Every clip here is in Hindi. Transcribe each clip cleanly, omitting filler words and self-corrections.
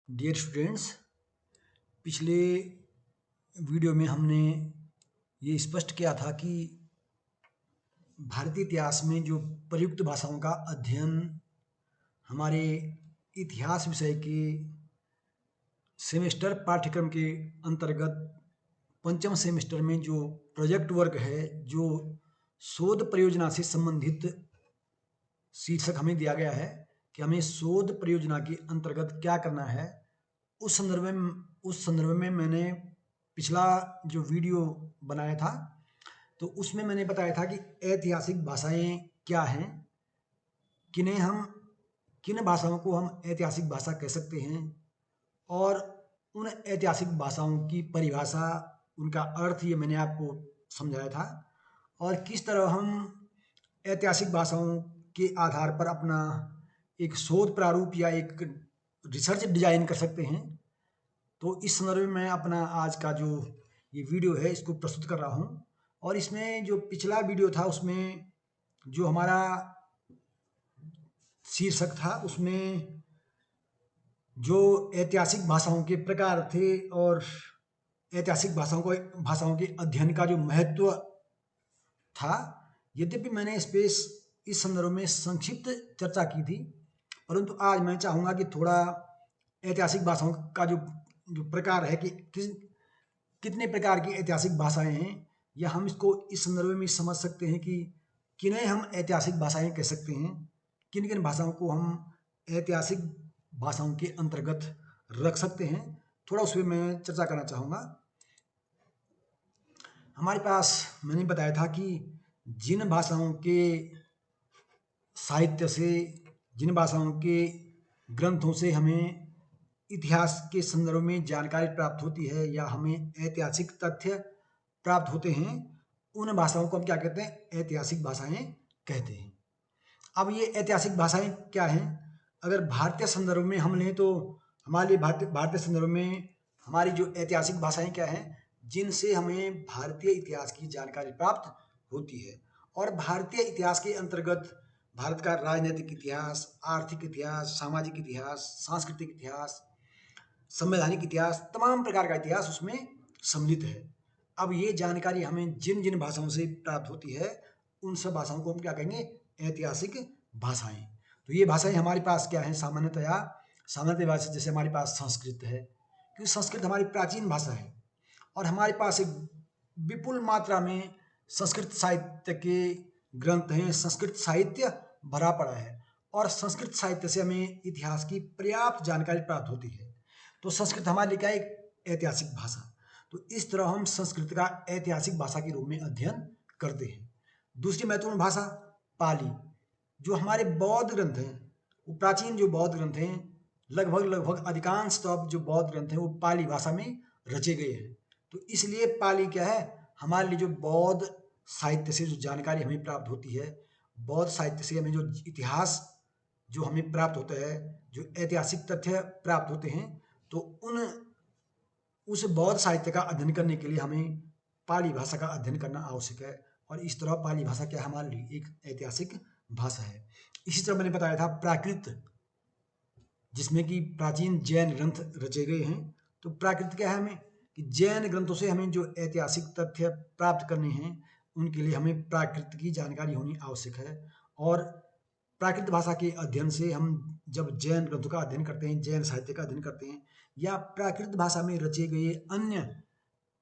डियर स्टूडेंट्स, पिछले वीडियो में हमने ये स्पष्ट किया था कि भारतीय इतिहास में जो प्रयुक्त भाषाओं का अध्ययन हमारे इतिहास विषय के सेमेस्टर पाठ्यक्रम के अंतर्गत पंचम सेमेस्टर में जो प्रोजेक्ट वर्क है, जो शोध परियोजना से संबंधित शीर्षक हमें दिया गया है कि हमें शोध परियोजना के अंतर्गत क्या करना है। उस संदर्भ में मैंने पिछला जो वीडियो बनाया था, तो उसमें मैंने बताया था कि ऐतिहासिक भाषाएं क्या हैं, किन भाषाओं को हम ऐतिहासिक भाषा कह सकते हैं, और उन ऐतिहासिक भाषाओं की परिभाषा, उनका अर्थ, ये मैंने आपको समझाया था। और किस तरह हम ऐतिहासिक भाषाओं के आधार पर अपना एक शोध प्रारूप या एक रिसर्च डिजाइन कर सकते हैं। तो इस संदर्भ में मैं अपना आज का जो ये वीडियो है इसको प्रस्तुत कर रहा हूँ। और इसमें जो पिछला वीडियो था उसमें जो हमारा शीर्षक था उसमें जो ऐतिहासिक भाषाओं के प्रकार थे और ऐतिहासिक भाषाओं के अध्ययन का जो महत्व था, यद्यपि मैंने इस संदर्भ में संक्षिप्त चर्चा की थी, परंतु आज मैं चाहूँगा कि थोड़ा ऐतिहासिक भाषाओं का जो प्रकार है कि कितने प्रकार की ऐतिहासिक भाषाएं हैं, या हम इसको इस संदर्भ में समझ सकते हैं कि किन्हें हम ऐतिहासिक भाषाएं कह सकते हैं, किन किन भाषाओं को हम ऐतिहासिक भाषाओं के अंतर्गत रख सकते हैं। थोड़ा उस पर मैं चर्चा करना चाहूँगा। हमारे पास मैंने बताया था कि जिन भाषाओं के साहित्य से, जिन भाषाओं के ग्रंथों से हमें इतिहास के संदर्भ में जानकारी प्राप्त होती है या हमें ऐतिहासिक तथ्य प्राप्त होते हैं, उन भाषाओं को हम क्या कहते हैं? ऐतिहासिक भाषाएं कहते हैं। अब ये ऐतिहासिक भाषाएं क्या हैं? अगर भारतीय संदर्भ में हम लें तो हमारे लिए भारतीय संदर्भ में हमारी जो ऐतिहासिक भाषाएं क्या हैं, जिनसे हमें भारतीय इतिहास की जानकारी प्राप्त होती है। और भारतीय इतिहास के अंतर्गत भारत का राजनीतिक इतिहास, आर्थिक इतिहास, सामाजिक इतिहास, सांस्कृतिक इतिहास, संवैधानिक इतिहास, तमाम प्रकार का इतिहास उसमें सम्मिलित है। अब ये जानकारी हमें जिन जिन भाषाओं से प्राप्त होती है, उन सब भाषाओं को हम क्या कहेंगे? ऐतिहासिक भाषाएं। तो ये भाषाएं हमारे पास क्या है? सामान्यतः भाषा जैसे हमारे पास संस्कृत है, क्योंकि संस्कृत हमारी प्राचीन भाषा है और हमारे पास एक विपुल मात्रा में संस्कृत साहित्य के ग्रंथ हैं, संस्कृत साहित्य भरा पड़ा है और संस्कृत साहित्य से हमें इतिहास की पर्याप्त जानकारी प्राप्त होती है। तो संस्कृत हमारे लिए क्या है? एक ऐतिहासिक भाषा। तो इस तरह हम संस्कृत का ऐतिहासिक भाषा के रूप में अध्ययन करते हैं। दूसरी महत्वपूर्ण भाषा पाली, जो हमारे बौद्ध ग्रंथ हैं, वो प्राचीन जो बौद्ध ग्रंथ हैं, लगभग अधिकांश जो बौद्ध ग्रंथ हैं वो पाली भाषा में रचे गए हैं। तो इसलिए पाली क्या है? हमारे लिए जो बौद्ध साहित्य से जो जानकारी हमें प्राप्त होती है, बौद्ध साहित्य से हमें जो इतिहास जो हमें प्राप्त होता है, जो ऐतिहासिक तथ्य प्राप्त होते हैं, तो उस बौद्ध साहित्य का अध्ययन करने के लिए हमें पाली भाषा का अध्ययन करना आवश्यक है। और इस तरह पाली भाषा क्या है? हमारे लिए एक ऐतिहासिक भाषा है। इसी तरह मैंने बताया था प्राकृत, जिसमें कि प्राचीन जैन ग्रंथ रचे गए हैं। तो प्राकृत क्या है? हमें कि जैन ग्रंथों से हमें जो ऐतिहासिक तथ्य प्राप्त करने हैं, उनके लिए हमें प्राकृत की जानकारी होनी आवश्यक है। और प्राकृत भाषा के अध्ययन से हम जब जैन ग्रंथों का अध्ययन करते हैं, जैन साहित्य का अध्ययन करते हैं, या प्राकृत भाषा में रचे गए अन्य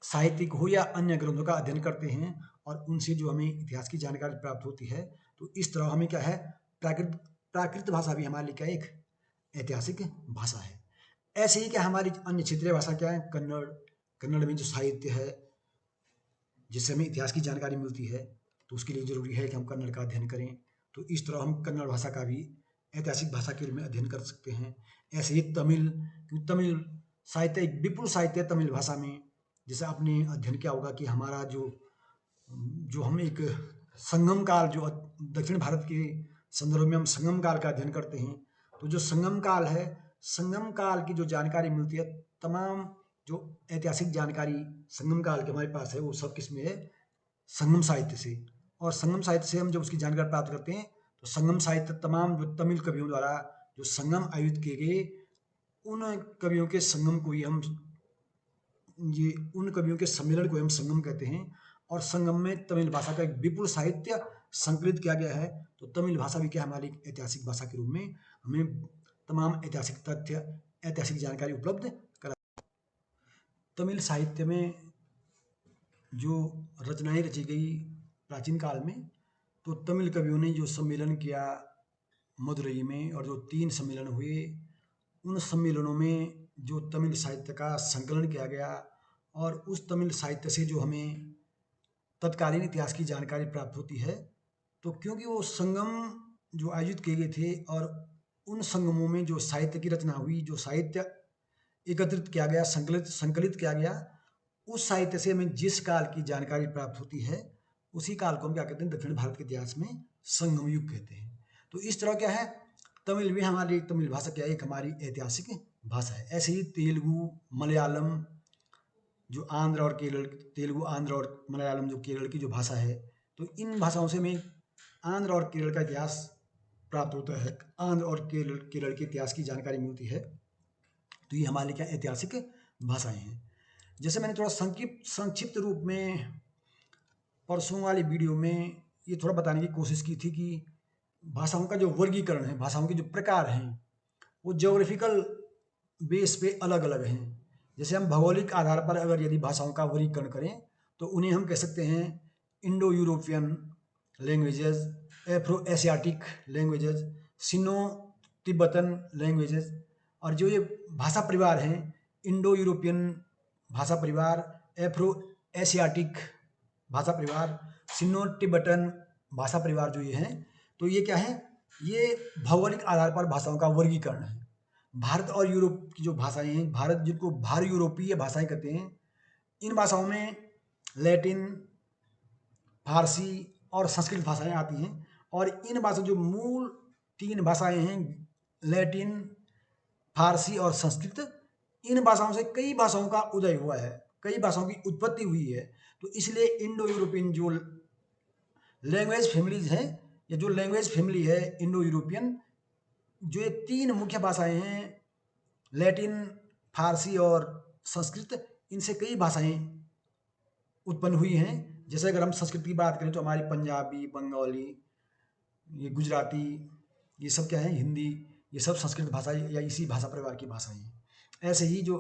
साहित्यिक हो या अन्य ग्रंथों का अध्ययन करते हैं, और उनसे जो हमें इतिहास की जानकारी प्राप्त होती है, तो इस तरह हमें क्या है? प्राकृत भाषा भी हमारे लिए क्या एक ऐतिहासिक भाषा है। ऐसे ही क्या हमारी अन्य क्षेत्रीय भाषा क्या है? कन्नड़ में जो साहित्य है, जिससे हमें इतिहास की जानकारी मिलती है, तो उसके लिए जरूरी है कि हम कन्नड़ का अध्ययन करें। तो इस तरह हम कन्नड़ भाषा का भी ऐतिहासिक भाषा के रूप में अध्ययन कर सकते हैं। ऐसे ही तमिल साहित्य एक विपुल साहित्य है तमिल भाषा में। जैसे आपने अध्ययन किया होगा कि हमारा जो हम एक संगम काल, जो दक्षिण भारत के संदर्भ में हम संगम काल का अध्ययन करते हैं, तो जो संगम काल है, संगम काल की जो जानकारी मिलती है, तमाम जो ऐतिहासिक जानकारी संगम काल के हमारे पास है, वो सब किसमें है? संगम साहित्य से। और संगम साहित्य से हम जब उसकी जानकारी प्राप्त करते हैं, तो संगम साहित्य तमाम जो तमिल कवियों द्वारा जो संगम आयोजित किए गए उन कवियों के संगम को ही हम ये उन कवियों के सम्मेलन को हम संगम कहते हैं। और संगम में तमिल भाषा का एक विपुल साहित्य संकलित किया गया है। तो तमिल भाषा भी क्या हमारी ऐतिहासिक भाषा के रूप में हमें तमाम ऐतिहासिक तथ्य, ऐतिहासिक जानकारी उपलब्ध करा। तमिल साहित्य में जो रचनाएं रची गई प्राचीन काल में, तो तमिल कवियों ने जो सम्मेलन किया मदुरई में, और जो 3 सम्मेलन हुए, उन सम्मेलनों में जो तमिल साहित्य का संकलन किया गया, और उस तमिल साहित्य से जो हमें तत्कालीन इतिहास की जानकारी प्राप्त होती है। तो क्योंकि वो संगम जो आयोजित किए गए थे, और उन संगमों में जो साहित्य की रचना हुई, जो साहित्य एकत्रित किया गया, संकलित किया गया, उस साहित्य से हमें जिस काल की जानकारी प्राप्त होती है, उसी काल को हम क्या कहते हैं, दक्षिण भारत के इतिहास में संगम युग कहते हैं। तो इस तरह क्या है, तमिल भी हमारी, तमिल भाषा क्या है, एक हमारी ऐतिहासिक भाषा है। ऐसे ही तेलुगु, मलयालम, जो आंध्र और केरल, तेलुगु, आंध्र और मलयालम जो केरल की जो भाषा है, तो इन भाषाओं से हमें आंध्र और केरल का इतिहास प्राप्त होता है। आंध्र और केरल के इतिहास की जानकारी मिलती है। तो ये हमारे क्या ऐतिहासिक भाषाएं हैं। जैसे मैंने थोड़ा संक्षिप्त रूप में परसों वाली वीडियो में ये थोड़ा बताने की कोशिश की थी कि भाषाओं का जो वर्गीकरण है, भाषाओं के जो प्रकार हैं, वो ज्योग्राफिकल बेस पे अलग अलग हैं। जैसे हम भौगोलिक आधार पर अगर यदि भाषाओं का वर्गीकरण करें, तो उन्हें हम कह सकते हैं Indo European languages, Afro Asiatic languages, Sino Tibetan languages. और जो ये भाषा परिवार हैं, इंडो यूरोपियन भाषा परिवार, एफ्रो एशियाटिक भाषा परिवार, सिनो तिब्बतन भाषा परिवार, जो ये हैं, तो ये क्या है, ये भौगोलिक आधार पर भाषाओं का वर्गीकरण है। भारत और यूरोप की जो भाषाएं हैं, भारत जिनको भार यूरोपीय भाषाएं कहते हैं, इन भाषाओं में लैटिन, फारसी और संस्कृत भाषाएं आती हैं। और इन भाषाओं जो मूल 3 भाषाएं हैं, लैटिन, फारसी और संस्कृत, इन भाषाओं से कई भाषाओं का उदय हुआ है, कई भाषाओं की उत्पत्ति हुई है। तो इसलिए इंडो यूरोपियन जो लैंग्वेज फैमिलीज हैं, या जो लैंग्वेज फैमिली है इंडो यूरोपियन, जो ये 3 मुख्य भाषाएं हैं, लैटिन, फारसी और संस्कृत, इनसे कई भाषाएं उत्पन्न हुई हैं। जैसे अगर हम संस्कृत की बात करें, तो हमारी पंजाबी, बंगाली, ये गुजराती, ये सब क्या है, हिंदी, ये सब संस्कृत भाषा या इसी भाषा परिवार की भाषाएं हैं। ऐसे ही जो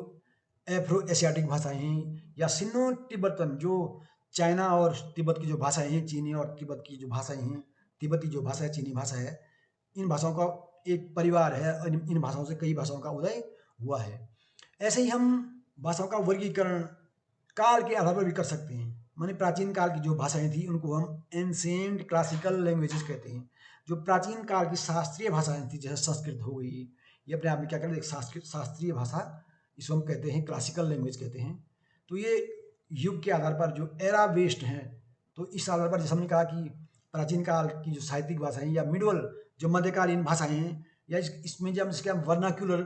एफ्रो एशियाटिक भाषाएं हैं, या सिनो तिब्बतन, जो चाइना और तिब्बत की जो भाषाएं हैं, चीनी और तिब्बत की जो भाषाएं हैं, तिब्बती जो भाषा है, चीनी भाषा है, इन भाषाओं का एक परिवार है, और इन भाषाओं से कई भाषाओं का उदय हुआ है। ऐसे ही हम भाषाओं का वर्गीकरण काल के आधार पर भी कर सकते हैं। माने प्राचीन काल की जो भाषाएं थी, उनको हम एंशिएंट क्लासिकल लैंग्वेजेस कहते हैं। जो प्राचीन काल की शास्त्रीय भाषाएं थी, जैसे संस्कृत हो गई, ये अपने आप में क्या कहते हैं, एक शास्त्रीय भाषा, इसको हम कहते हैं क्लासिकल लैंग्वेज कहते हैं। तो ये युग के आधार पर जो एरा बेस्ड हैं, तो इस आधार पर जैसे हमने कहा कि प्राचीन काल की जो साहित्यिक भाषाएं, या मिडवल जो मध्यकालीन भाषाएं हैं, या इसमें जब जिसके हम वर्नाक्यूलर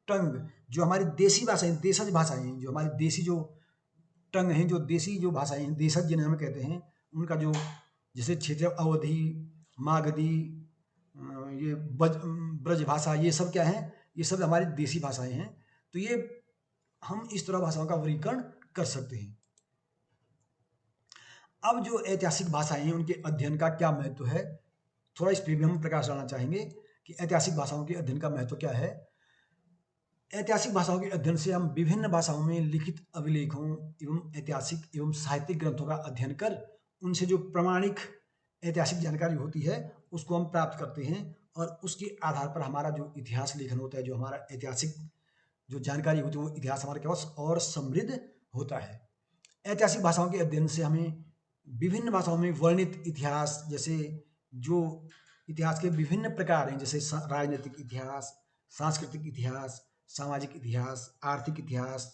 टंग, जो हमारी देसी भाषाएं, देशज भाषाएं हैं, जो हमारी देसी जो टंग हैं, जो देसी जो भाषाएं हैं, देशज जिन्हें हम कहते हैं, उनका जो जैसे क्षेत्र अवधी, मागधी, ये ब्रज भाषा, ये सब क्या है, ये सब हमारी देसी भाषाएं हैं। तो ये हम इस तरह भाषाओं का वर्गीकरण कर सकते हैं। अब जो ऐतिहासिक भाषाएं हैं, उनके अध्ययन का क्या महत्व है, थोड़ा इस पर भी हम प्रकाश डालना चाहेंगे कि ऐतिहासिक भाषाओं के अध्ययन का महत्व क्या है। ऐतिहासिक भाषाओं के अध्ययन से हम विभिन्न भाषाओं में लिखित अभिलेखों एवं ऐतिहासिक एवं साहित्यिक ग्रंथों का अध्ययन कर उनसे जो प्रमाणिक ऐतिहासिक जानकारी होती है, उसको हम प्राप्त करते हैं, और उसके आधार पर हमारा जो इतिहास लेखन होता है, जो हमारा ऐतिहासिक जो जानकारी होती है, वो इतिहास हमारे पास और समृद्ध होता है। ऐतिहासिक भाषाओं के अध्ययन से हमें विभिन्न भाषाओं में वर्णित इतिहास, जैसे जो इतिहास के विभिन्न प्रकार हैं, जैसे राजनीतिक इतिहास, सांस्कृतिक इतिहास, सामाजिक इतिहास, आर्थिक इतिहास,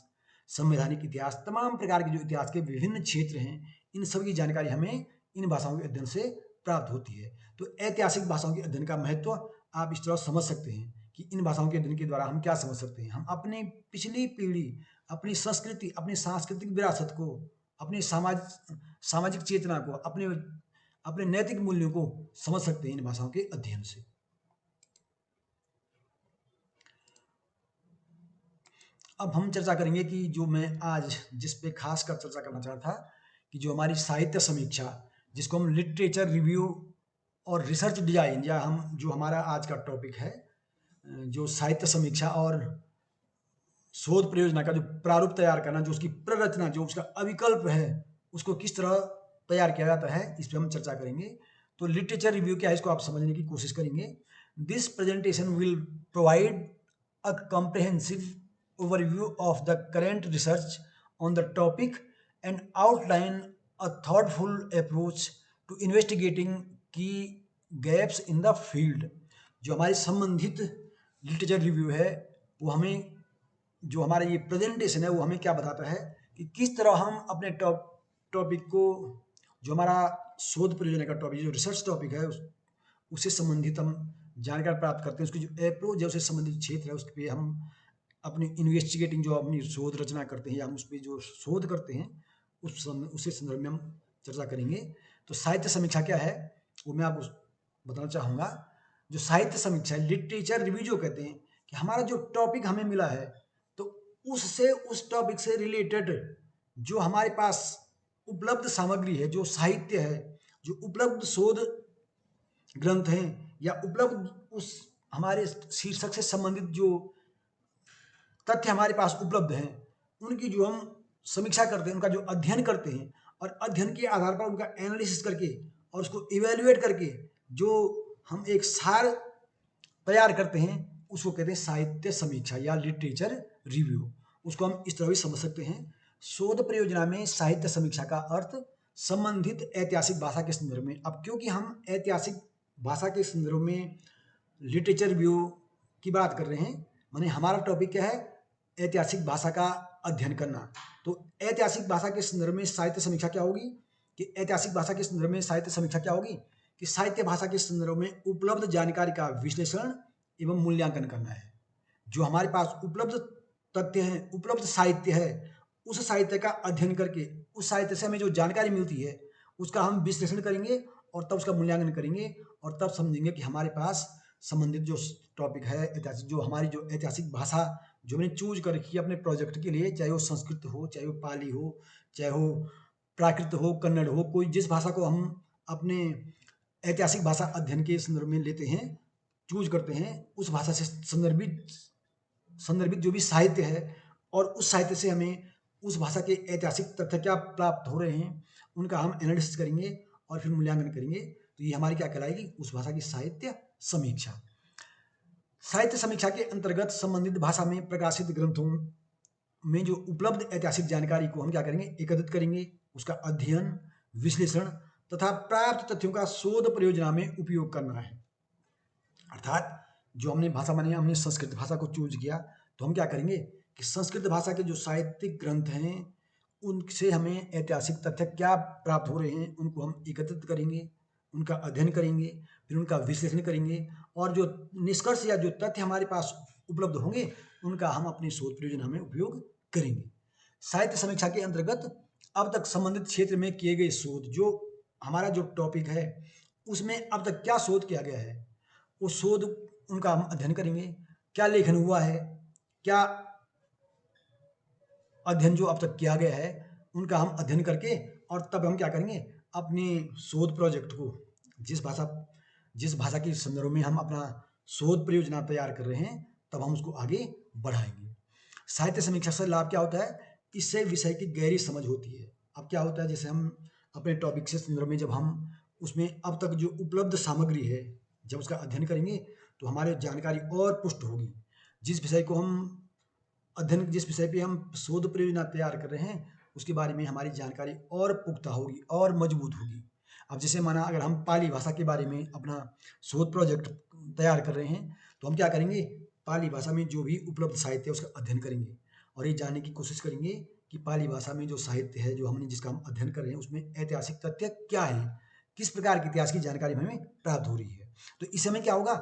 संवैधानिक इतिहास, तमाम प्रकार के जो इतिहास के विभिन्न क्षेत्र हैं, इन सब की जानकारी हमें इन भाषाओं के अध्ययन से प्राप्त होती है। तो ऐतिहासिक भाषाओं के अध्ययन का महत्व आप इस तरह समझ सकते हैं कि इन भाषाओं के अध्ययन के द्वारा हम क्या समझ सकते हैं, हम अपनी पिछली पीढ़ी, अपनी संस्कृति, अपनी सांस्कृतिक विरासत को, अपनी सामाजिक चेतना को, अपने नैतिक मूल्यों को समझ सकते हैं इन भाषाओं के अध्ययन से। अब हम चर्चा करेंगे कि जो मैं आज जिस पे खास कर चर्चा करना चाह रहा था कि जो हमारी साहित्य समीक्षा, जिसको हम लिटरेचर रिव्यू और रिसर्च डिजाइन, या हम जो हमारा आज का टॉपिक है, जो साहित्य समीक्षा और शोध परियोजना का जो प्रारूप तैयार करना, जो उसकी प्ररचना, जो उसका अविकल्प है, उसको किस तरह तैयार किया जाता है, इस पर हम चर्चा करेंगे। तो लिटरेचर रिव्यू क्या है, इसको आप समझने की कोशिश करेंगे। This presentation will provide a comprehensive overview of the current research on the topic and outline a thoughtful approach to investigating key gaps in the field। जो हमारी संबंधित लिटरेचर रिव्यू है, वो हमें, जो हमारा ये प्रेजेंटेशन है, वो हमें क्या बताता है कि किस तरह हम अपने टॉपिक को, जो हमारा शोध परियोजना का टॉपिक, जो रिसर्च टॉपिक है, उससे संबंधित हम जानकारी प्राप्त करते हैं। उसकी जो अप्रोच है, उससे संबंधित क्षेत्र है, उस पर हम अपनी इन्वेस्टिगेटिंग, जो अपनी शोध रचना करते हैं या हम उस पर जो शोध करते हैं, उसी संदर्भ में हम चर्चा करेंगे। तो साहित्य समीक्षा क्या है, वो मैं आपको बताना चाहूँगा। जो साहित्य समीक्षा, लिटरेचर रिव्यू जो कहते हैं कि हमारा जो टॉपिक हमें मिला है, तो उससे, उस टॉपिक से रिलेटेड जो हमारे पास उपलब्ध सामग्री है, जो साहित्य है, जो उपलब्ध शोध ग्रंथ हैं, या उपलब्ध उस हमारे शीर्षक से संबंधित जो तथ्य हमारे पास उपलब्ध हैं, उनकी जो हम समीक्षा करते हैं, उनका जो अध्ययन करते हैं, और अध्ययन के आधार पर उनका एनालिसिस करके और उसको इवेल्युएट करके जो हम एक सार तैयार करते हैं, उसको कहते हैं साहित्य समीक्षा या लिटरेचर रिव्यू। उसको हम इस तरह भी समझ सकते हैं। शोध परियोजना में साहित्य समीक्षा का अर्थ संबंधित ऐतिहासिक भाषा के संदर्भ में। अब क्योंकि हम ऐतिहासिक भाषा के संदर्भ में लिटरेचर रिव्यू की बात कर रहे हैं, माने हमारा टॉपिक क्या है, ऐतिहासिक भाषा का अध्ययन करना। तो ऐतिहासिक भाषा के संदर्भ में साहित्य समीक्षा क्या होगी, कि ऐतिहासिक भाषा के संदर्भ में साहित्य समीक्षा क्या होगी, कि साहित्य भाषा के संदर्भ में उपलब्ध जानकारी का विश्लेषण एवं मूल्यांकन करना है। जो हमारे पास उपलब्ध तथ्य हैं, उपलब्ध साहित्य है, उस साहित्य का अध्ययन करके, उस साहित्य से हमें जो जानकारी मिलती है, उसका हम विश्लेषण करेंगे और तब उसका मूल्यांकन करेंगे, और तब समझेंगे कि हमारे पास संबंधित जो टॉपिक है ऐतिहासिक, जो हमारी जो ऐतिहासिक भाषा जो हमने चूज कर रखी है अपने प्रोजेक्ट के लिए, चाहे वो संस्कृत हो, चाहे वो पाली हो, चाहे वो प्राकृत हो, कन्नड़ हो, कोई जिस भाषा को हम अपने ऐतिहासिक भाषा अध्ययन के संदर्भ में लेते हैं, चूज करते हैं, उस भाषा से संदर्भित जो भी साहित्य है, और उस साहित्य से हमें उस भाषा के ऐतिहासिक तथ्य क्या प्राप्त हो रहे हैं, उनका हम एनालिसिस करेंगे और फिर मूल्यांकन करेंगे। तो ये हमारी क्या कहलाएगी, उस भाषा की साहित्य समीक्षा। साहित्य समीक्षा के अंतर्गत संबंधित भाषा में प्रकाशित ग्रंथों में जो उपलब्ध ऐतिहासिक जानकारी को हम क्या करेंगे, एकत्रित करेंगे, उसका अध्ययन, विश्लेषण तथा प्राप्त तथ्यों का शोध परियोजना में उपयोग करना है। अर्थात जो हमने भाषा मानी, हमने संस्कृत भाषा को चूज किया, तो हम क्या करेंगे कि संस्कृत भाषा के जो साहित्यिक ग्रंथ हैं, उनसे हमें ऐतिहासिक तथ्य क्या प्राप्त हो रहे हैं, उनको हम एकत्रित करेंगे, उनका अध्ययन करेंगे, फिर उनका विश्लेषण करेंगे, और जो निष्कर्ष या जो तथ्य हमारे पास उपलब्ध होंगे, उनका हम अपनी शोध परियोजना में उपयोग करेंगे। साहित्य समीक्षा के अंतर्गत अब तक संबंधित क्षेत्र में किए गए शोध, जो हमारा जो टॉपिक है, उसमें अब तक क्या शोध किया गया है, वो शोध, उनका हम अध्ययन करेंगे। क्या लेखन हुआ है, क्या अध्ययन जो अब तक किया गया है, उनका हम अध्ययन करके, और तब हम क्या करेंगे, अपने शोध प्रोजेक्ट को, जिस भाषा के संदर्भ में हम अपना शोध परियोजना तैयार कर रहे हैं, तब हम उसको आगे बढ़ाएंगे। साहित्य समीक्षा से लाभ क्या होता है, इससे विषय की गहरी समझ होती है। अब क्या होता है, जैसे हम अपने टॉपिक से संदर्भ में, जब हम उसमें अब तक जो उपलब्ध सामग्री है, जब उसका अध्ययन करेंगे, तो हमारे जानकारी और पुष्ट होगी। जिस विषय को हम अध्ययन, जिस विषय पे हम शोध परियोजना तैयार कर रहे हैं, उसके बारे में हमारी जानकारी और पुख्ता होगी और मजबूत होगी। अब जैसे माना, अगर हम पाली भाषा के बारे में अपना शोध प्रोजेक्ट तैयार कर रहे हैं, तो हम क्या करेंगे, पाली भाषा में जो भी उपलब्ध साहित्य है, उसका अध्ययन करेंगे, और ये जानने की कोशिश करेंगे कि पाली भाषा में जो साहित्य है, जो हमने जिसका हम अध्ययन कर रहे हैं, उसमें ऐतिहासिक तथ्य क्या है, किस प्रकार के इतिहास की जानकारी हमें प्राप्त हो रही है। तो इस समय क्या होगा,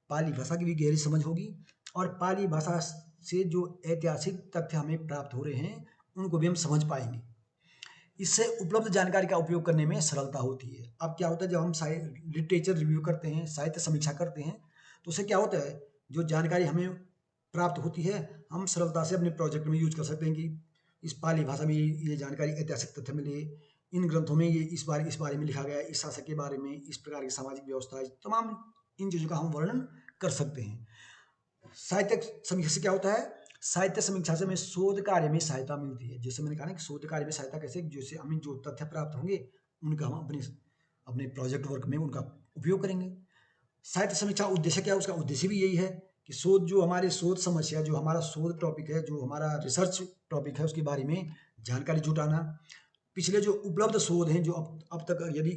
पाली भाषा की भी गहरी समझ होगी, और पाली भाषा से जो ऐतिहासिक तथ्य हमें प्राप्त हो रहे हैं, उनको भी हम समझ पाएंगे। इससे उपलब्ध जानकारी का उपयोग करने में सरलता होती है। अब क्या होता है, जब हम लिटरेचर रिव्यू करते हैं, साहित्य समीक्षा करते हैं, तो उससे क्या होता है, जो जानकारी हमें प्राप्त होती है, हम सरलता से अपने प्रोजेक्ट में यूज कर सकते हैं कि इस पाली भाषा में ये जानकारी, ऐतिहासिक तथ्य मिले, इन ग्रंथों में ये इस बारे में लिखा गया है, इस शासक के बारे में, इस प्रकार की सामाजिक व्यवस्था, तमाम इन चीज़ों का हम वर्णन कर सकते हैं। साहित्यिक समीक्षा से क्या होता है? साहित्य समीक्षा से हमें शोध कार्य में सहायता मिलती है। जैसे मैंने कहा ना कि शोध कार्य में सहायता कैसे, जैसे हमें जो तथ्य प्राप्त होंगे उनका हम अपने प्रोजेक्ट वर्क में उनका उपयोग करेंगे। साहित्य समीक्षा उद्देश्य क्या है? उसका उद्देश्य भी यही है कि जो हमारे शोध समस्या, जो हमारा शोध टॉपिक है, जो हमारा रिसर्च टॉपिक है, उसके बारे में जानकारी जुटाना। पिछले जो उपलब्ध शोध हैं, जो अब तक यदि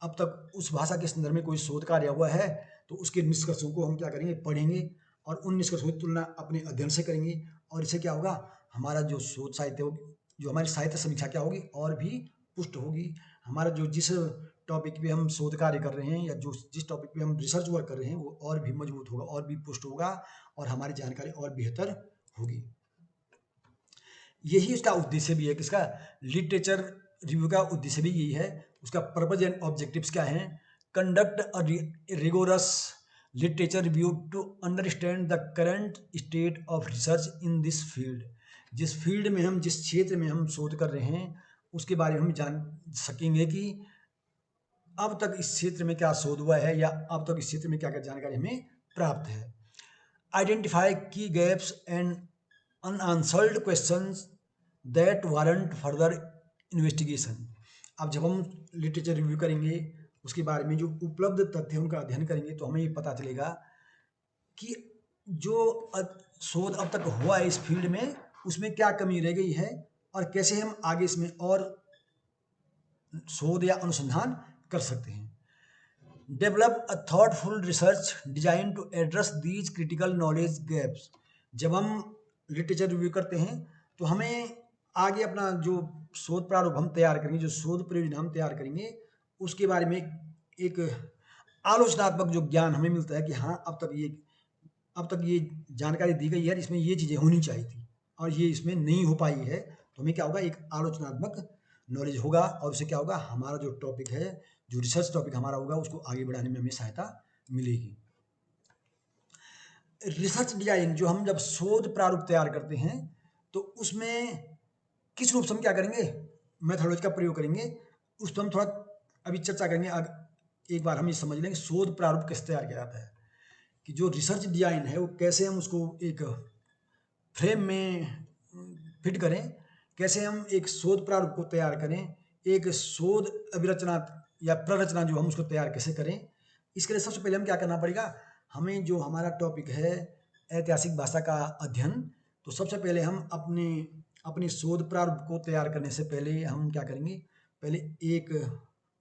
अब तक उस भाषा के संदर्भ में कोई शोध कार्य हुआ है तो उसके निष्कर्षों को हम क्या करेंगे, पढ़ेंगे और उन निष्कर्षों की तुलना अपने अध्ययन से करेंगे। और इससे क्या होगा, हमारा जो शोध साहित्य होगी, जो हमारी साहित्य समीक्षा क्या होगी, और भी पुष्ट होगी। हमारा जो जिस टॉपिक पे हम शोध कार्य कर रहे हैं या जिस टॉपिक पे हम रिसर्च वर्क कर रहे हैं वो और भी मजबूत होगा, और भी पुष्ट होगा, और हमारी जानकारी और बेहतर होगी। यही उसका उद्देश्य भी है। किसका? लिटरेचर रिव्यू का उद्देश्य भी यही है। उसका पर्पज एंड ऑब्जेक्टिव्स क्या हैं? Conduct a rigorous literature review to understand the current state of research in this field. जिस फील्ड में हम, जिस क्षेत्र में हम शोध कर रहे हैं उसके बारे में हम जान सकेंगे कि अब तक इस क्षेत्र में क्या शोध हुआ है, या अब तक इस क्षेत्र में क्या क्या जानकारी हमें प्राप्त है। आइडेंटिफाई की gaps and unanswered questions that warrant further investigation. अब जब हम लिटरेचर रिव्यू करेंगे, उसके बारे में जो उपलब्ध तथ्य हैं उनका अध्ययन करेंगे, तो हमें ये पता चलेगा कि जो शोध अब तक हुआ है इस फील्ड में, उसमें क्या कमी रह गई है, और कैसे हम आगे इसमें और शोध या अनुसंधान कर सकते हैं। Develop a thoughtful research design to address these critical knowledge gaps. जब हम लिटरेचर रिव्यू करते हैं तो हमें आगे अपना जो शोध प्रारूप हम तैयार करेंगे, जो शोध परियोजना हम तैयार करेंगे, उसके बारे में एक आलोचनात्मक जो ज्ञान हमें मिलता है कि हाँ, अब तक ये जानकारी दी गई है, इसमें ये चीज़ें होनी चाहिए थी और ये इसमें नहीं हो पाई है, तो हमें क्या होगा, एक आलोचनात्मक नॉलेज होगा, और उससे क्या होगा, हमारा जो टॉपिक है, जो रिसर्च टॉपिक हमारा होगा, उसको आगे बढ़ाने में हमें सहायता मिलेगी। रिसर्च डिजाइन, जो हम जब शोध प्रारूप तैयार करते हैं तो उसमें किस रूप से हम क्या करेंगे, मेथोडोलॉजी का प्रयोग करेंगे, उस पर हम थोड़ा अभी चर्चा करेंगे। एक बार हम ये समझ लेंगे शोध प्रारूप कैसे तैयार किया जाता है, कि जो रिसर्च डिजाइन है वो कैसे हम उसको एक फ्रेम में फिट करें, कैसे हम एक शोध प्रारूप को तैयार करें, एक शोध अभिरचना या प्ररचना जो हम उसको तैयार कैसे करें। इसके लिए सबसे पहले हम क्या करना पड़ेगा, हमें जो हमारा टॉपिक है ऐतिहासिक भाषा का अध्ययन, तो सबसे पहले हम अपने शोध प्रारूप को तैयार करने से पहले हम क्या करेंगे, पहले एक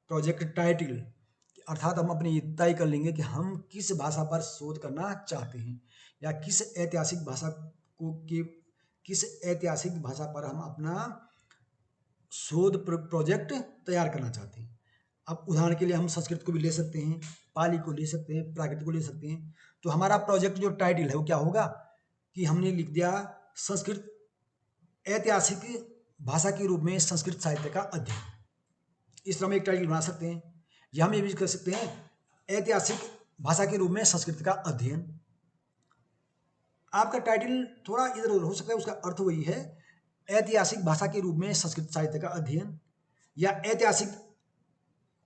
प्रोजेक्ट टाइटल, अर्थात हम अपने ये तय कर लेंगे कि हम किस भाषा पर शोध करना चाहते हैं, या किस ऐतिहासिक भाषा पर हम अपना शोध प्रोजेक्ट तैयार करना चाहते हैं। अब उदाहरण के लिए हम संस्कृत को भी ले सकते हैं, पाली को ले सकते हैं, प्राकृत को ले सकते हैं। तो हमारा प्रोजेक्ट जो टाइटल है वो क्या होगा कि हमने लिख दिया संस्कृत ऐतिहासिक भाषा के रूप में संस्कृत साहित्य का अध्ययन। इस तरह हम एक टाइटल बना सकते हैं, या हम ये भी कर सकते हैं ऐतिहासिक भाषा के रूप में संस्कृत का अध्ययन। आपका टाइटल थोड़ा इधर उधर हो सकता है, उसका अर्थ वही है, ऐतिहासिक भाषा के रूप में संस्कृत साहित्य का अध्ययन, या ऐतिहासिक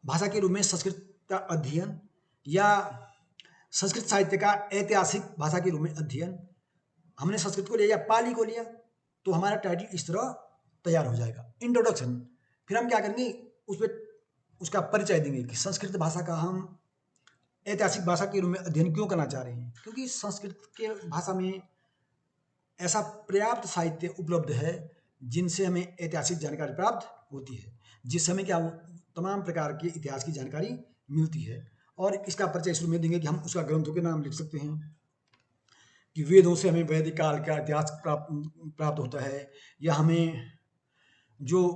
भाषा के रूप में संस्कृत का अध्ययन, या संस्कृत साहित्य का ऐतिहासिक भाषा के रूप में अध्ययन। हमने संस्कृत को लिया या पाली को लिया, तो हमारा टाइटल इस तरह तैयार हो जाएगा। इंट्रोडक्शन, फिर हम क्या करेंगे, उस पर उसका परिचय देंगे कि संस्कृत भाषा का हम ऐतिहासिक भाषा के रूप में अध्ययन क्यों करना चाह रहे हैं, क्योंकि संस्कृत के भाषा में ऐसा पर्याप्त साहित्य उपलब्ध है जिनसे हमें ऐतिहासिक जानकारी प्राप्त होती है, जिससे हमें क्या तमाम प्रकार के इतिहास की जानकारी मिलती है। और इसका परिचय शुरू में देंगे कि हम उसका ग्रंथों के नाम लिख सकते हैं, कि वेदों से हमें वैदिक काल का इतिहास प्राप्त होता है, या हमें जो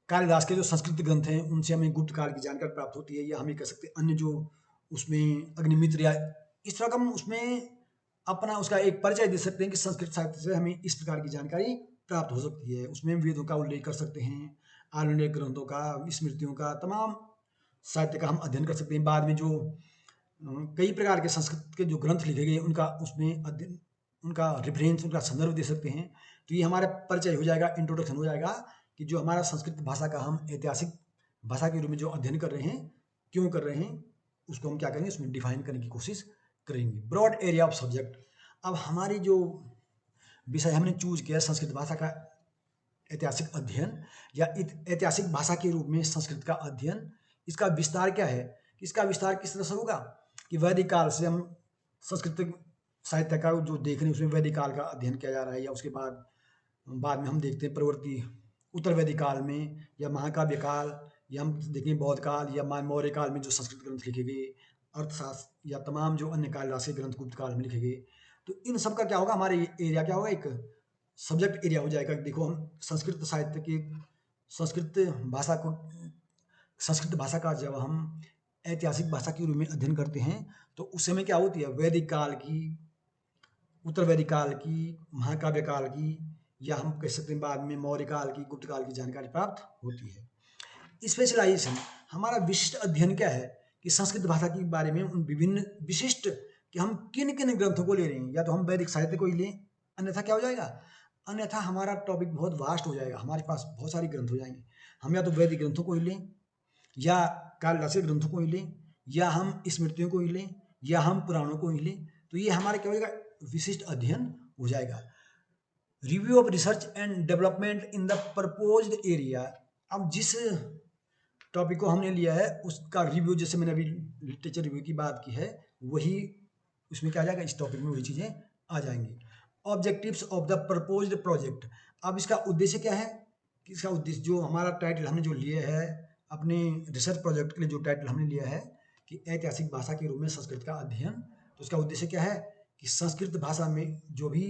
कालिदास के जो संस्कृत ग्रंथ हैं उनसे हमें गुप्त काल की जानकारी प्राप्त होती है, या हमें कह सकते हैं अन्य जो उसमें अग्निमित्र, या इस तरह का हम उसमें अपना उसका एक परिचय दे सकते हैं कि संस्कृत साहित्य से हमें इस प्रकार की जानकारी प्राप्त हो सकती है। उसमें वेदों का उल्लेख कर सकते हैं, आरण्यक ग्रंथों का, स्मृतियों का, तमाम साहित्य का हम अध्ययन कर सकते हैं। बाद में जो कई प्रकार के संस्कृत के जो ग्रंथ लिखे गए उनका उसमें अध्ययन, उनका रेफरेंस, उनका संदर्भ दे सकते हैं। तो ये हमारा परिचय हो जाएगा, इंट्रोडक्शन हो जाएगा कि जो हमारा संस्कृत भाषा का हम ऐतिहासिक भाषा के रूप में जो अध्ययन कर रहे हैं, क्यों कर रहे हैं, उसको हम क्या करेंगे, उसमें डिफाइन करने की कोशिश करेंगे। Broad area of subject. अब हमारी जो विषय हमने चूज किया संस्कृत भाषा का ऐतिहासिक अध्ययन या ऐतिहासिक भाषा के रूप में संस्कृत का अध्ययन, इसका विस्तार क्या है, इसका विस्तार किस तरह से होगा कि वैदिक काल से हम संस्कृत साहित्य का जो देख रहे हैं उसमें वैदिक काल का अध्ययन किया जा रहा है, या उसके बाद में हम देखते हैं प्रवृत्ति उत्तर वैदिक काल में, या महाकाव्य काल, या हम देखें बौद्ध काल या मौर्य काल में जो संस्कृत ग्रंथ लिखे गए, अर्थशास्त्र या तमाम जो अन्य काल राशि ग्रंथ गुप्त काल में लिखे गए। तो इन सब का क्या होगा, हमारे एरिया क्या होगा, एक सब्जेक्ट एरिया हो जाएगा। देखो हम संस्कृत साहित्य की संस्कृत भाषा का जब हम ऐतिहासिक भाषा के रूप में अध्ययन करते हैं तो उस समय क्या होती है, वैदिक काल की, उत्तर वैदिक काल की, महाकाव्य काल की, या हम कह सकते हैं बाद में मौर्य काल की, गुप्त काल की जानकारी प्राप्त होती है। स्पेशलाइजेशन, हमारा विशिष्ट अध्ययन क्या है कि संस्कृत भाषा के बारे में उन विभिन्न विशिष्ट कि हम किन किन ग्रंथों को ले रहे हैं, या तो हम वैदिक साहित्य को ही लें, अन्यथा क्या हो जाएगा, अन्यथा हमारा टॉपिक बहुत वास्ट हो जाएगा, हमारे पास बहुत सारे ग्रंथ हो जाएंगे। हम या तो वैदिक ग्रंथों को ही लें, या कालिदासिक ग्रंथों को ही लें, या हम स्मृतियों को ही लें, या हम पुराणों को ही लें, तो ये हमारा क्या हो जाएगा, विशिष्ट अध्ययन हो जाएगा। Review of research and development in the proposed area. अब जिस टॉपिक को हमने लिया है उसका रिव्यू, जैसे मैंने अभी लिटरेचर रिव्यू की बात की है, वही उसमें क्या आ जाएगा, इस टॉपिक में वही चीज़ें आ जाएंगी। Objectives of the proposed project. अब इसका उद्देश्य क्या है कि इसका उद्देश्य, जो हमारा टाइटल हमने जो लिया है अपने रिसर्च प्रोजेक्ट के लिए, जो टाइटल हमने लिया है कि ऐतिहासिक भाषा के रूप में संस्कृत का अध्ययन, तो उसका उद्देश्य क्या है कि संस्कृत भाषा में जो भी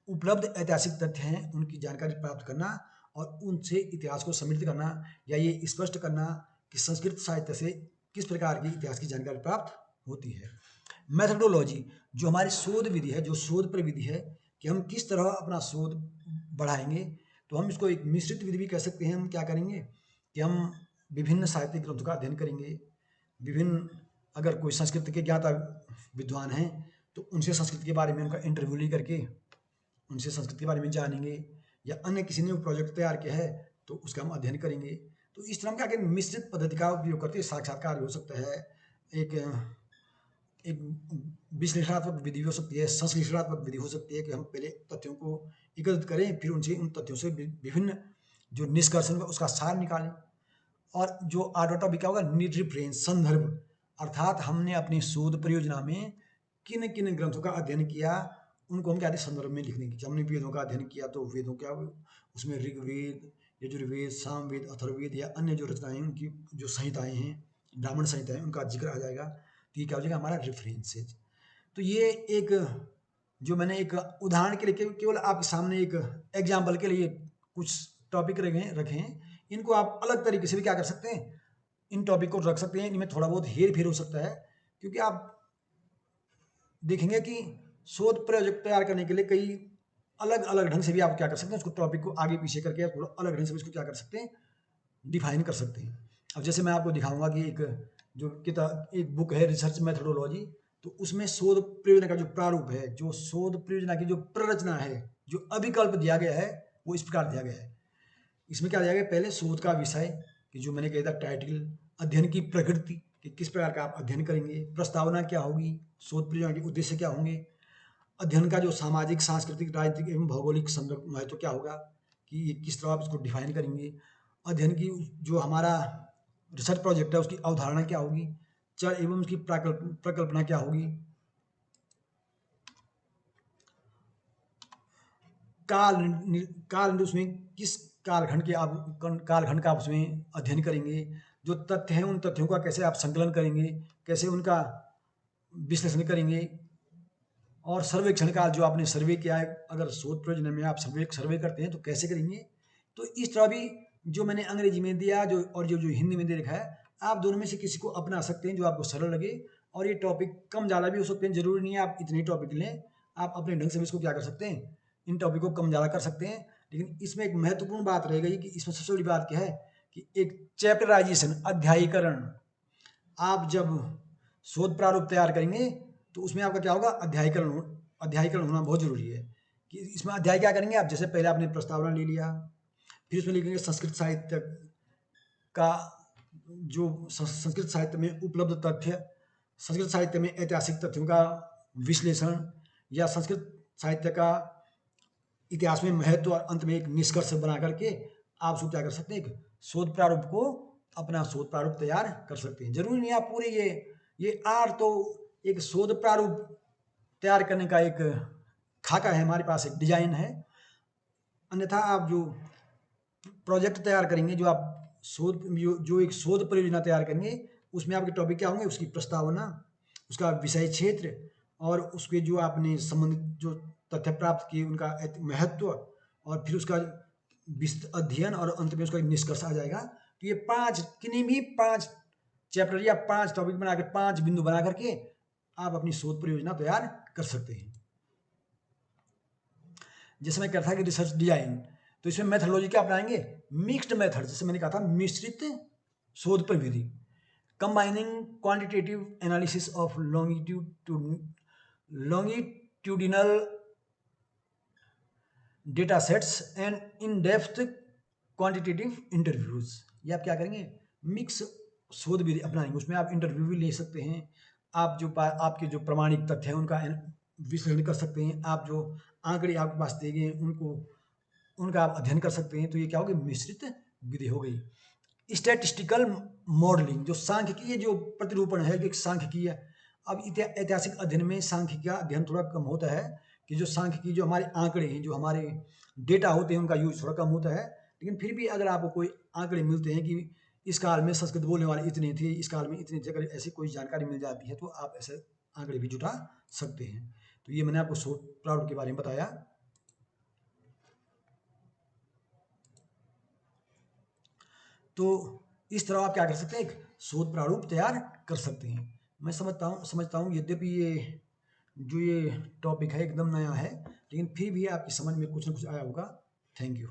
उपलब्ध ऐतिहासिक तथ्य हैं उनकी जानकारी प्राप्त करना और उनसे इतिहास को समृद्ध करना, या ये स्पष्ट करना कि संस्कृत साहित्य से किस प्रकार की इतिहास की जानकारी प्राप्त होती है। मेथडोलॉजी, जो हमारी शोध विधि है, जो शोध प्रविधि है कि हम किस तरह अपना शोध बढ़ाएंगे, तो हम इसको एक मिश्रित विधि भी कह सकते हैं। हम क्या करेंगे कि हम विभिन्न साहित्यिक ग्रंथों का अध्ययन करेंगे, विभिन्न, अगर कोई संस्कृत के ज्ञाता विद्वान हैं तो उनसे संस्कृत के बारे में उनका इंटरव्यू ले करके उनसे संस्कृत के बारे में जानेंगे, या अन्य किसी ने प्रोजेक्ट तैयार किया है तो उसका हम अध्ययन करेंगे। तो इस तरह हम क्या करेंगे, मिश्रित पद्धति का उपयोग करते हैं। साक्षात्कार हो सकता है, एक विश्लेषणात्मक विधि हो सकती है, संश्लेषणात्मक विधि हो सकती है कि हम पहले तथ्यों को एकत्रित करें, फिर उनसे उन तथ्यों से विभिन्न जो निष्कर्ष होगा उसका सार निकालें। और जो आठवां टॉपिक क्या होगा, नीड रेफरेंस, संदर्भ, अर्थात हमने अपनी शोध परियोजना में किन किन ग्रंथों का अध्ययन किया उनको हम क्या कहते हैं, संदर्भ में लिखने की। जब हमने वेदों का अध्ययन किया तो वेदों क्या, उसमें ऋग्वेद, यजुर्वेद, सामवेद, अथर्ववेद या अन्य जो रचनाएं उनकी जो संहिताएं हैं, ब्राह्मण संहिताएं, उनका जिक्र आ जाएगा। तो ये क्या हो जाएगा, हमारा रेफरेंसेज। तो ये एक जो मैंने एक उदाहरण के लिए केवल आपके सामने एक एग्जाम्पल के लिए कुछ टॉपिक रखे हैं, इनको आप अलग तरीके से भी क्या कर सकते हैं, इन टॉपिक को रख सकते हैं। इनमें थोड़ा बहुत हेर फेर हो सकता है, क्योंकि आप देखेंगे कि शोध प्रोजेक्ट तैयार करने के लिए कई अलग अलग ढंग से भी आप क्या कर सकते हैं, उसको टॉपिक को आगे पीछे करके थोड़ा अलग ढंग से इसको क्या कर सकते हैं, डिफाइन कर सकते हैं। अब जैसे मैं आपको दिखाऊंगा कि एक जो किताब, एक बुक है रिसर्च मेथोडोलॉजी, तो उसमें शोध परियोजना का जो प्रारूप है, जो शोध परियोजना की जो प्ररचना है, जो अभिकल्प दिया गया है, वो इस प्रकार दिया गया है। इसमें क्या दिया गया, पहले शोध का विषय कि जो मैंने कहा था टाइटल, अध्ययन की प्रकृति कि किस प्रकार का आप अध्ययन करेंगे, प्रस्तावना क्या होगी, शोध परियोजना के उद्देश्य क्या होंगे, अध्ययन का जो सामाजिक, सांस्कृतिक, राजनीतिक एवं भौगोलिक संदर्भ महत्व क्या होगा कि ये किस तरह आप इसको डिफाइन करेंगे, अध्ययन की जो हमारा रिसर्च प्रोजेक्ट है उसकी अवधारणा क्या होगी, चर एवं उसकी प्रकल्पना क्या होगी, काल उसमें किस कालखंड का आप उसमें अध्ययन करेंगे, जो तथ्य हैं उन तथ्यों का कैसे आप संकलन करेंगे, कैसे उनका विश्लेषण करेंगे, और सर्वेक्षण का जो आपने सर्वे किया है, अगर शोध परियोजना में आप सर्वे करते हैं तो कैसे करेंगे। तो इस तरह भी जो मैंने अंग्रेजी में दिया जो और जो हिंदी में दे रखा है, आप दोनों में से किसी को अपना सकते हैं जो आपको सरल लगे। और ये टॉपिक कम ज़्यादा भी हो सकते हैं, जरूरी नहीं है आप इतने टॉपिक लें, आप अपने ढंग से भी इसको क्या कर सकते हैं, इन टॉपिक को कम ज़्यादा कर सकते हैं। लेकिन इसमें एक महत्वपूर्ण बात रह गई कि इसमें सबसे बड़ी बात क्या है कि एक चैप्टराइजेशन, अध्यायीकरण। आप जब शोध प्रारूप तैयार करेंगे तो उसमें आपका क्या होगा, अध्यायीकरण अध्यायीकरण होना बहुत जरूरी है कि इसमें अध्याय क्या करेंगे आप। जैसे पहले आपने प्रस्तावना ले लिया, फिर उसमें लिखेंगे संस्कृत साहित्य का जो संस्कृत साहित्य में उपलब्ध तथ्य, संस्कृत साहित्य में ऐतिहासिक तथ्यों का विश्लेषण, या संस्कृत साहित्य का इतिहास में महत्व, और अंत में एक निष्कर्ष बना करके आप उसको क्या कर सकते हैं, एक शोध प्रारूप को, अपना शोध प्रारूप तैयार कर सकते हैं। जरूरी नहीं आप पूरे ये आर तो एक शोध प्रारूप तैयार करने का एक खाका है हमारे पास, एक डिजाइन है। अन्यथा आप जो प्रोजेक्ट तैयार करेंगे, जो आप शोध जो एक शोध परियोजना तैयार करेंगे, उसमें आपके टॉपिक क्या होंगे, उसकी प्रस्तावना, उसका विषय क्षेत्र, और उसके जो आपने संबंधित जो तथ्य प्राप्त किए उनका महत्व, और फिर उसका अध्ययन, और अंत में उसका निष्कर्ष आ जाएगा। तो ये 5 किन्हीं भी 5 चैप्टर या 5 टॉपिक बना के 5 बिंदु बना करके आप अपनी शोध परियोजना तैयार कर सकते हैं। जैसे मैं कहता था कि रिसर्च डिजाइन, तो इसमें मेथोडोलॉजी क्या अपनाएंगे, मिक्स्ड मेथड, जैसे मैंने कहा था मिश्रित शोध प्रविधि, combining quantitative analysis of longitudinal data sets and in depth quantitative interviews. ये आप क्या करेंगे, मिक्स शोध विधि अपनाएंगे। उसमें आप इंटरव्यू भी ले सकते हैं, आप जो आपके जो प्रमाणिक तथ्य हैं उनका विश्लेषण कर सकते हैं, आप जो आंकड़े आपके पास दिए गए उनका आप अध्ययन कर सकते हैं। तो ये क्या होगी, मिश्रित विधि हो गई। स्टैटिस्टिकल मॉडलिंग, जो सांख्यिकीय जो प्रतिरूपण है, एक सांख्यिकीय, अब ऐतिहासिक अध्ययन में सांख्यिकी का अध्ययन थोड़ा कम होता है, कि जो सांख्यिकी जो हमारे आंकड़े हैं, जो हमारे डेटा होते हैं, उनका यूज थोड़ा कम होता है। लेकिन फिर भी अगर आपको कोई आंकड़े मिलते हैं कि इस काल में संस्कृत बोलने वाले इतने थे, इस काल में इतने थे, अगर ऐसी कोई जानकारी मिल जाती है तो आप ऐसे आंकड़े भी जुटा सकते हैं। तो ये मैंने आपको शोध प्रारूप के बारे में बताया। तो इस तरह आप क्या कर सकते हैं, एक शोध प्रारूप तैयार कर सकते हैं। मैं समझता हूँ यद्यपि ये टॉपिक है एकदम नया है, लेकिन फिर भी आपकी समझ में कुछ ना कुछ आया होगा। Thank you.